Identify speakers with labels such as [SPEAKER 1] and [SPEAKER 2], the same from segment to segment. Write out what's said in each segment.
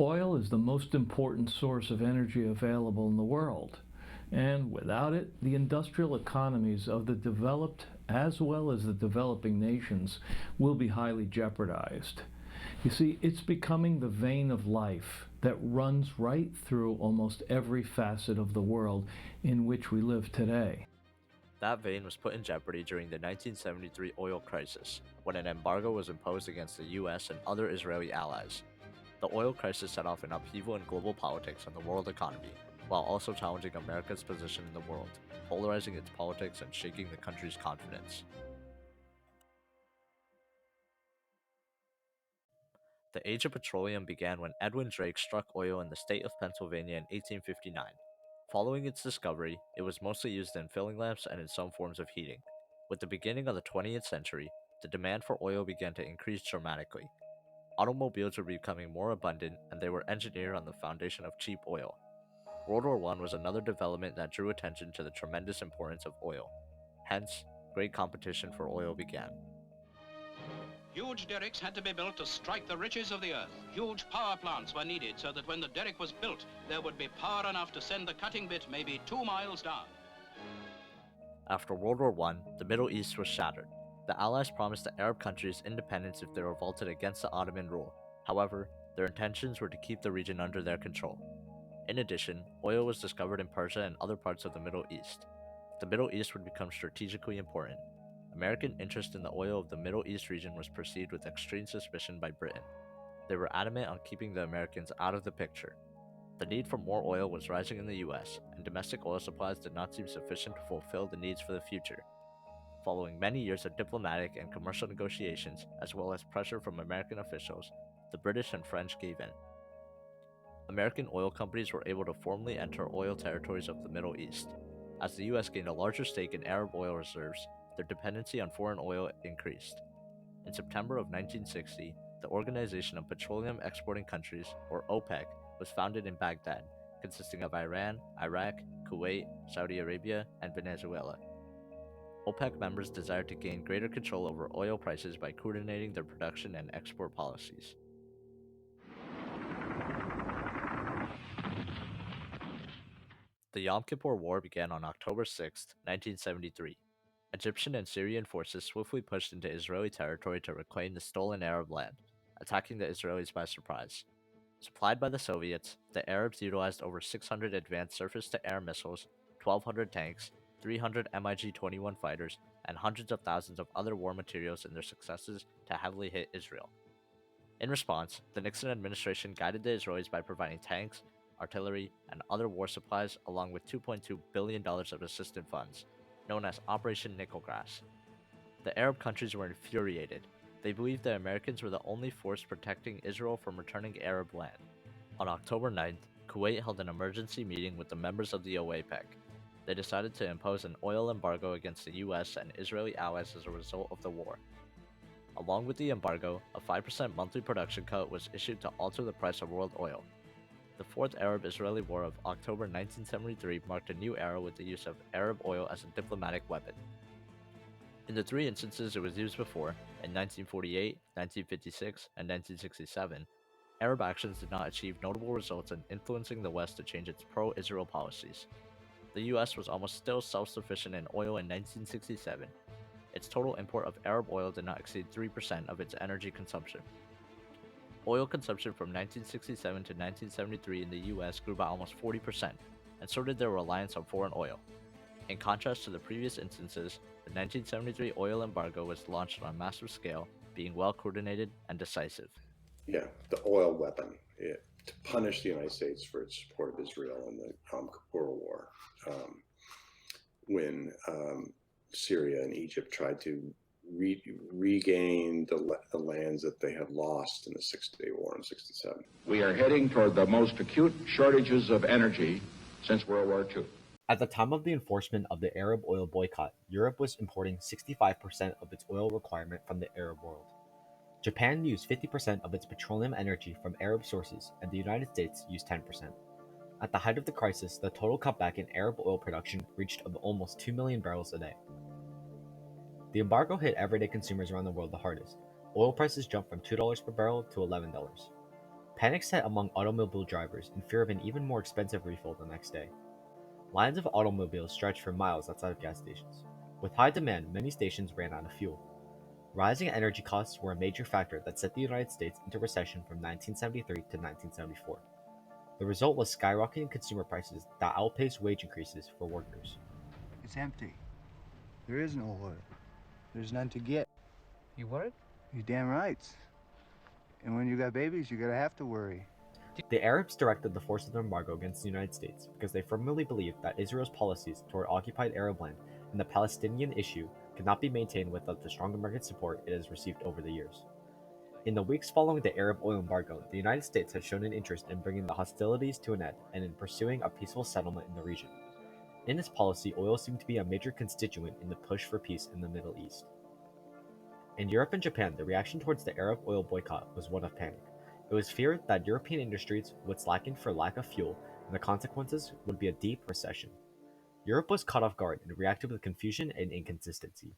[SPEAKER 1] Oil is the most important source of energy available in the world, and without it, the industrial economies of the developed as well as the developing nations will be highly jeopardized. You see, it's becoming the vein of life that runs right through almost every facet of the world in which we live today.
[SPEAKER 2] That vein was put in jeopardy during the 1973 oil crisis, when an embargo was imposed against the US and other Israeli allies. The oil crisis set off an upheaval in global politics and the world economy, while also challenging America's position in the world, polarizing its politics and shaking the country's confidence. The age of petroleum began when Edwin Drake struck oil in the state of Pennsylvania in 1859. Following its discovery, it was mostly used in filling lamps and in some forms of heating. With the beginning of the 20th century, the demand for oil began to increase dramatically. Automobiles were becoming more abundant, and they were engineered on the foundation of cheap oil. World War I was another development that drew attention to the tremendous importance of oil. Hence, great competition for oil began.
[SPEAKER 3] Huge derricks had to be built to strike the riches of the earth. Huge power plants were needed so that when the derrick was built, there would be power enough to send the cutting bit maybe 2 miles down.
[SPEAKER 2] After World War I, the Middle East was shattered. The Allies promised the Arab countries independence if they revolted against the Ottoman rule. However, their intentions were to keep the region under their control. In addition, oil was discovered in Persia and other parts of the Middle East. The Middle East would become strategically important. American interest in the oil of the Middle East region was perceived with extreme suspicion by Britain. They were adamant on keeping the Americans out of the picture. The need for more oil was rising in the US, and domestic oil supplies did not seem sufficient to fulfill the needs for the future. Following many years of diplomatic and commercial negotiations, as well as pressure from American officials, the British and French gave in. American oil companies were able to formally enter oil territories of the Middle East. As the US gained a larger stake in Arab oil reserves, their dependency on foreign oil increased. In September of 1960, the Organization of Petroleum Exporting Countries, or OPEC, was founded in Baghdad, consisting of Iran, Iraq, Kuwait, Saudi Arabia, and Venezuela. OPEC members desired to gain greater control over oil prices by coordinating their production and export policies. The Yom Kippur War began on October 6, 1973. Egyptian and Syrian forces swiftly pushed into Israeli territory to reclaim the stolen Arab land, attacking the Israelis by surprise. Supplied by the Soviets, the Arabs utilized over 600 advanced surface-to-air missiles, 1,200 tanks, 300 MiG-21 fighters, and hundreds of thousands of other war materials in their successes to heavily hit Israel. In response, the Nixon administration guided the Israelis by providing tanks, artillery, and other war supplies along with $2.2 billion of assistance funds, known as Operation Nickelgrass. The Arab countries were infuriated. They believed the Americans were the only force protecting Israel from returning Arab land. On October 9th, Kuwait held an emergency meeting with the members of the OPEC. They decided to impose an oil embargo against the US and Israeli allies as a result of the war. Along with the embargo, a 5% monthly production cut was issued to alter the price of world oil. The Fourth Arab-Israeli War of October 1973 marked a new era with the use of Arab oil as a diplomatic weapon. In the three instances it was used before, in 1948, 1956, and 1967, Arab actions did not achieve notable results in influencing the West to change its pro-Israel policies. The US was almost still self-sufficient in oil in 1967. Its total import of Arab oil did not exceed 3% of its energy consumption. Oil consumption from 1967 to 1973 in the US grew by almost 40%, and so did their reliance on foreign oil. In contrast to the previous instances, the 1973 oil embargo was launched on a massive scale, being well coordinated and decisive.
[SPEAKER 4] Yeah, the oil weapon to punish the United States for its support of Israel in the Yom Kippur War, when Syria and Egypt tried to regain the lands that they had lost in the Six-Day War in '67.
[SPEAKER 5] We are heading toward the most acute shortages of energy since World War II.
[SPEAKER 6] At the time of the enforcement of the Arab oil boycott, Europe was importing 65% of its oil requirement from the Arab world. Japan used 50% of its petroleum energy from Arab sources, and the United States used 10%. At the height of the crisis, the total cutback in Arab oil production reached of almost 2 million barrels a day. The embargo hit everyday consumers around the world the hardest. Oil prices jumped from $2 per barrel to $11. Panic set among automobile drivers in fear of an even more expensive refill the next day. Lines of automobiles stretched for miles outside of gas stations. With high demand, many stations ran out of fuel. Rising energy costs were a major factor that set the United States into recession from 1973 to 1974. The result was skyrocketing consumer prices that outpaced wage increases for workers.
[SPEAKER 7] It's empty. There is no oil. There's none to get.
[SPEAKER 8] You worried?
[SPEAKER 7] You damn right. And when you got babies, you're gonna have to worry.
[SPEAKER 6] The Arabs directed the force of the embargo against the United States because they firmly believed that Israel's policies toward occupied Arab land and the Palestinian issue could not be maintained without the strong American support it has received over the years. In the weeks following the Arab oil embargo, the United States had shown an interest in bringing the hostilities to an end and in pursuing a peaceful settlement in the region. In its policy, oil seemed to be a major constituent in the push for peace in the Middle East. In Europe and Japan, the reaction towards the Arab oil boycott was one of panic. It was feared that European industries would slacken for lack of fuel, and the consequences would be a deep recession. Europe was caught off guard and reacted with confusion and inconsistency.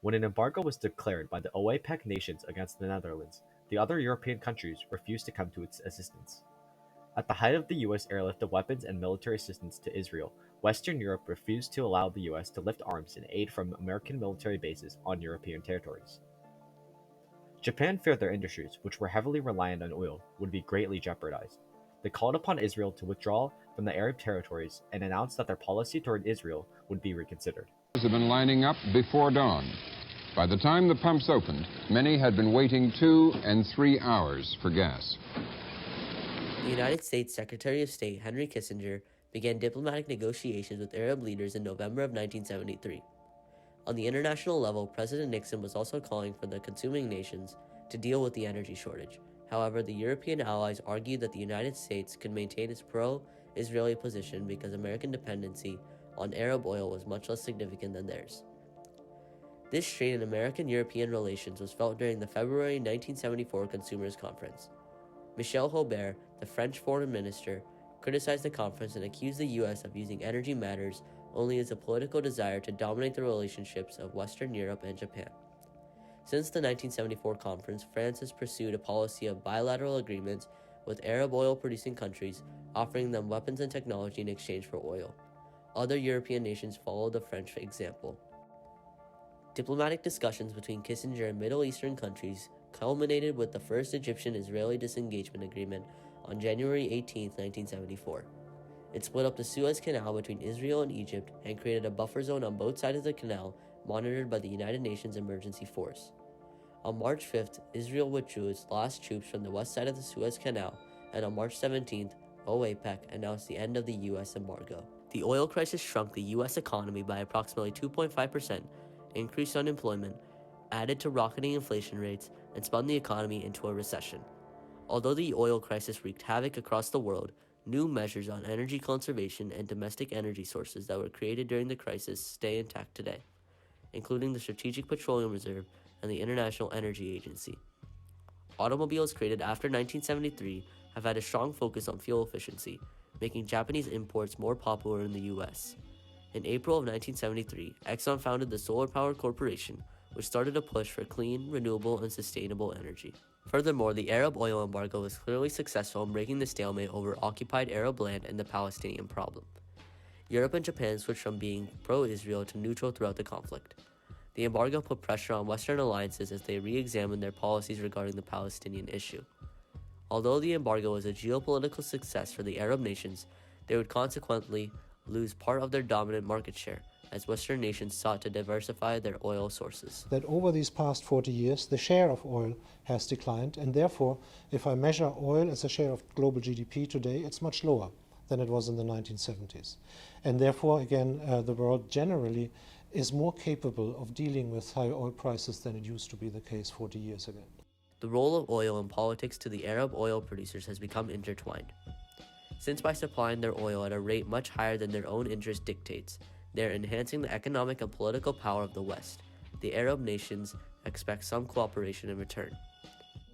[SPEAKER 6] When an embargo was declared by the OPEC nations against the Netherlands, the other European countries refused to come to its assistance. At the height of the US airlift of weapons and military assistance to Israel, Western Europe refused to allow the US to lift arms in aid from American military bases on European territories. Japan feared their industries, which were heavily reliant on oil, would be greatly jeopardized. They called upon Israel to withdraw from the Arab territories and announced that their policy toward Israel would be reconsidered.
[SPEAKER 9] Have been lining up before dawn. By the time the pumps opened, many had been waiting 2 and 3 hours for gas.
[SPEAKER 10] The United States Secretary of State Henry Kissinger began diplomatic negotiations with Arab leaders in November of 1973. On the international level, President Nixon was also calling for the consuming nations to deal with the energy shortage. However, the European allies argued that the United States could maintain its pro-Israeli position because American dependency on Arab oil was much less significant than theirs. This strain in American-European relations was felt during the February 1974 Consumers Conference. Michel Hobert, the French foreign minister, criticized the conference and accused the U.S. of using energy matters only as a political desire to dominate the relationships of Western Europe and Japan. Since the 1974 conference, France has pursued a policy of bilateral agreements with Arab oil-producing countries, offering them weapons and technology in exchange for oil. Other European nations followed the French example. Diplomatic discussions between Kissinger and Middle Eastern countries culminated with the first Egyptian-Israeli disengagement agreement on January 18, 1974. It split up the Suez Canal between Israel and Egypt and created a buffer zone on both sides of the canal, monitored by the United Nations Emergency Force. On March 5th, Israel withdrew its last troops from the west side of the Suez Canal, and on March 17th, OPEC announced the end of the U.S. embargo. The oil crisis shrunk the U.S. economy by approximately 2.5%, increased unemployment, added to rocketing inflation rates, and spun the economy into a recession. Although the oil crisis wreaked havoc across the world, new measures on energy conservation and domestic energy sources that were created during the crisis stay intact today, including the Strategic Petroleum Reserve and the International Energy Agency. Automobiles created after 1973 have had a strong focus on fuel efficiency, making Japanese imports more popular in the U.S. In April of 1973, Exxon founded the Solar Power Corporation, which started a push for clean, renewable, and sustainable energy. Furthermore, the Arab oil embargo was clearly successful in breaking the stalemate over occupied Arab land and the Palestinian problem. Europe and Japan switched from being pro-Israel to neutral throughout the conflict. The embargo put pressure on Western alliances as they re-examined their policies regarding the Palestinian issue. Although the embargo was a geopolitical success for the Arab nations, they would consequently lose part of their dominant market share, as Western nations sought to diversify their oil sources.
[SPEAKER 11] That over these past 40 years, the share of oil has declined, and therefore, if I measure oil as a share of global GDP today, it's much lower than it was in the 1970s. And therefore, again, the world generally is more capable of dealing with high oil prices than it used to be the case 40 years ago.
[SPEAKER 10] The role of oil in politics to the Arab oil producers has become intertwined. Since by supplying their oil at a rate much higher than their own interest dictates, they are enhancing the economic and political power of the West. The Arab nations expect some cooperation in return.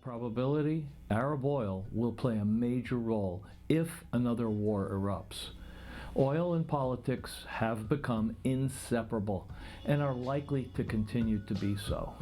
[SPEAKER 1] Probability, Arab oil will play a major role if another war erupts. Oil and politics have become inseparable and are likely to continue to be so.